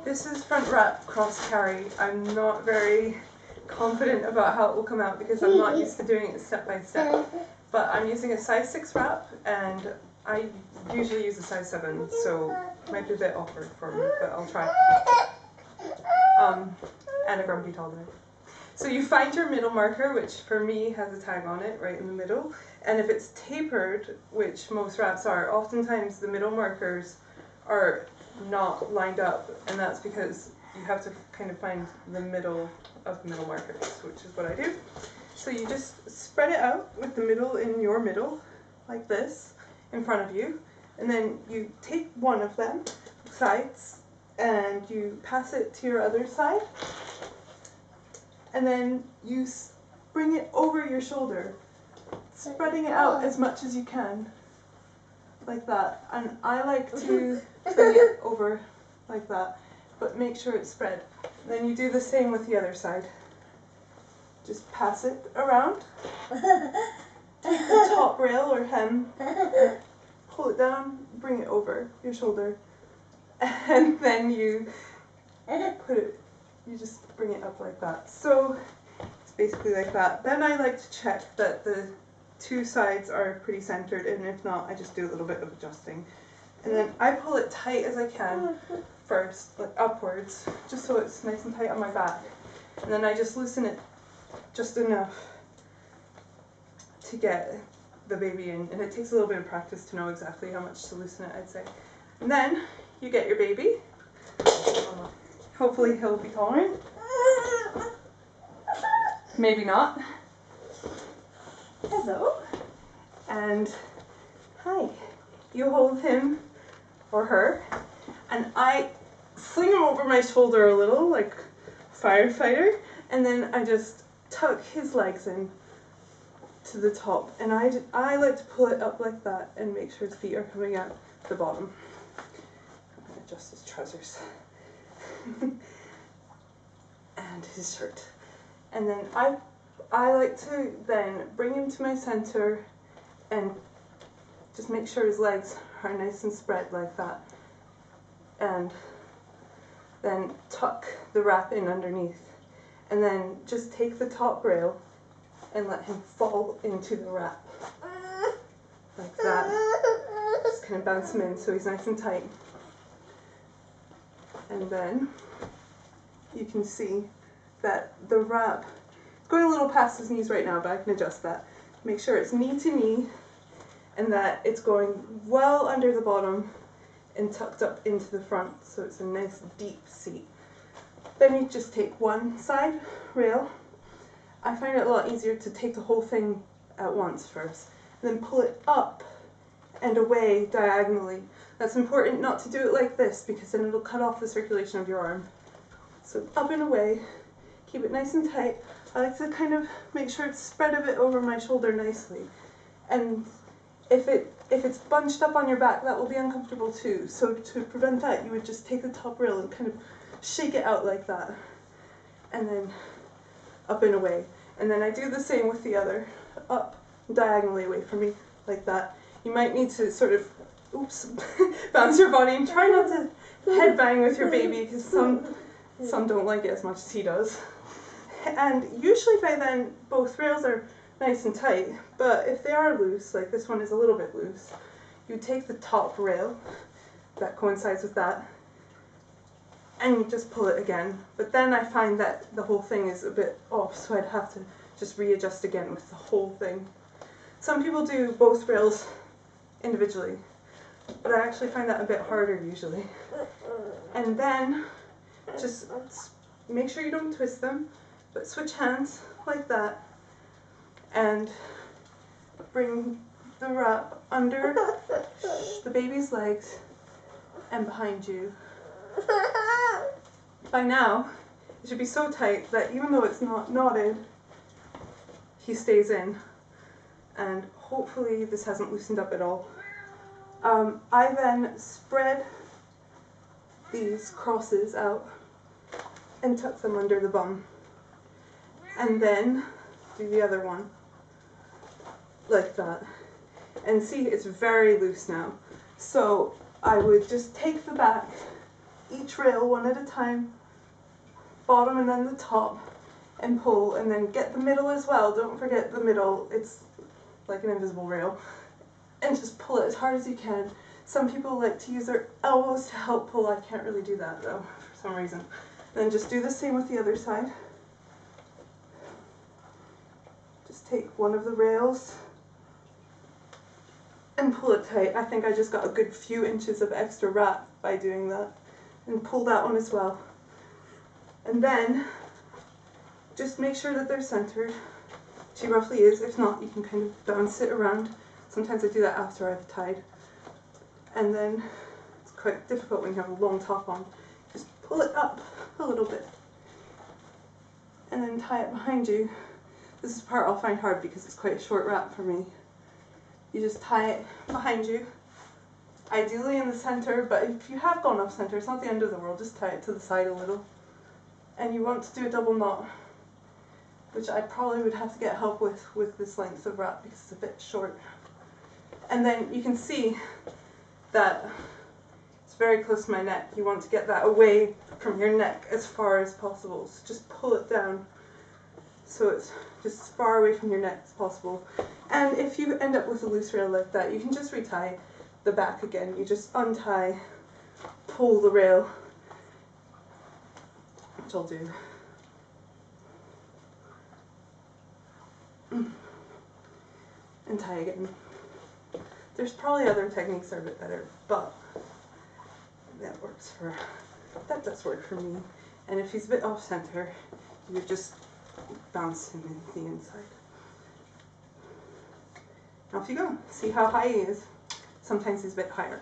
This is front wrap cross carry. I'm not very confident about how it will come out because I'm not used to doing it step by step. But I'm using a size 6 wrap and I usually use a size 7, so it might be a bit awkward for me, but I'll try. And a grumpy toddler. So you find your middle marker, which for me has a tag on it right in the middle, and if it's tapered, which most wraps are, oftentimes the middle markers are not lined up, and that's because you have to kind of find the middle of the middle markers, which is what I do. So you just spread it out with the middle in your middle, like this, in front of you, and then you take one of them sides and you pass it to your other side, and then you bring it over your shoulder, spreading it out as much as you can, like that. And I like to bring it over like that, but make sure it's spread. Then you do the same with the other side. Just pass it around, take the top rail or hem, pull it down, bring it over your shoulder, and then you put it, you just bring it up like that. So it's basically like that. Then I like to check that the two sides are pretty centered, and if not, I just do a little bit of adjusting. And then I pull it tight as I can first, like upwards, just so it's nice and tight on my back. And then I just loosen it just enough to get the baby in, and it takes a little bit of practice to know exactly how much to loosen it, I'd say. And then you get your baby. Hopefully he'll be tolerant. Maybe not. Hello. And hi. You hold him or her, and I fling him over my shoulder a little, like firefighter, and then I just tuck his legs in to the top, and I like to pull it up like that and make sure his feet are coming out the bottom. I'm going to adjust his trousers and his shirt. And then I like to then bring him to my center and just make sure his legs are nice and spread like that, and then tuck the wrap in underneath, and then just take the top rail and let him fall into the wrap like that. Just kind of bounce him in so he's nice and tight, and then you can see that the wrap is going a little past his knees right now, but I can adjust that. Make sure it's knee to knee and that it's going well under the bottom and tucked up into the front, so it's a nice deep seat. Then you just take one side rail. I find it a lot easier to take the whole thing at once first, and then pull it up and away diagonally. That's important not to do it like this, because then it'll cut off the circulation of your arm. So up and away, keep it nice and tight. I like to kind of make sure it's spread a bit over my shoulder nicely. And if it's bunched up on your back, that will be uncomfortable too. So to prevent that, you would just take the top rail and kind of shake it out like that, and then up and away. And then I do the same with the other, up diagonally away from me like that. You might need to sort of, oops, bounce your body and try not to headbang with your baby, because some don't like it as much as he does. And usually by then both rails are nice and tight, but if they are loose, like this one is a little bit loose, you take the top rail that coincides with that and you just pull it again. But then I find that the whole thing is a bit off, so I'd have to just readjust again with the whole thing. Some people do both rails individually, but I actually find that a bit harder usually. And then just make sure you don't twist them, but switch hands like that and bring the wrap under the baby's legs and behind you. By now, it should be so tight that even though it's not knotted, he stays in. And hopefully this hasn't loosened up at all. I then spread these crosses out and tuck them under the bum. And then do the other one, like that. And see, it's very loose now. So I would just take the back each rail one at a time, bottom and then the top, and pull, and then get the middle as well. Don't forget the middle, it's like an invisible rail. And just pull it as hard as you can. Some people like to use their elbows to help pull. I can't really do that though, for some reason. Then just do the same with the other side. Just take one of the rails and pull it tight. I think I just got a good few inches of extra wrap by doing that. And pull that one as well. And then just make sure that they're centered. She roughly is. If not, you can kind of bounce it around. Sometimes I do that after I've tied. And then it's quite difficult when you have a long top on. Just pull it up a little bit. And then tie it behind you. This is the part I'll find hard because it's quite a short wrap for me. You just tie it behind you. Ideally in the center, but if you have gone off center, it's not the end of the world. Just tie it to the side a little. And you want to do a double knot, which I probably would have to get help with this length of wrap because it's a bit short. And then you can see that it's very close to my neck. You want to get that away from your neck as far as possible. So just pull it down so it's just as far away from your neck as possible. And if you end up with a loose rail like that, you can just retie the back again. You just untie, pull the rail, which I'll do. And tie again. There's probably other techniques that are a bit better, but that does work for me. And if he's a bit off center, you just bounce him in the inside. Off you go. See how high he is. Sometimes he's a bit higher.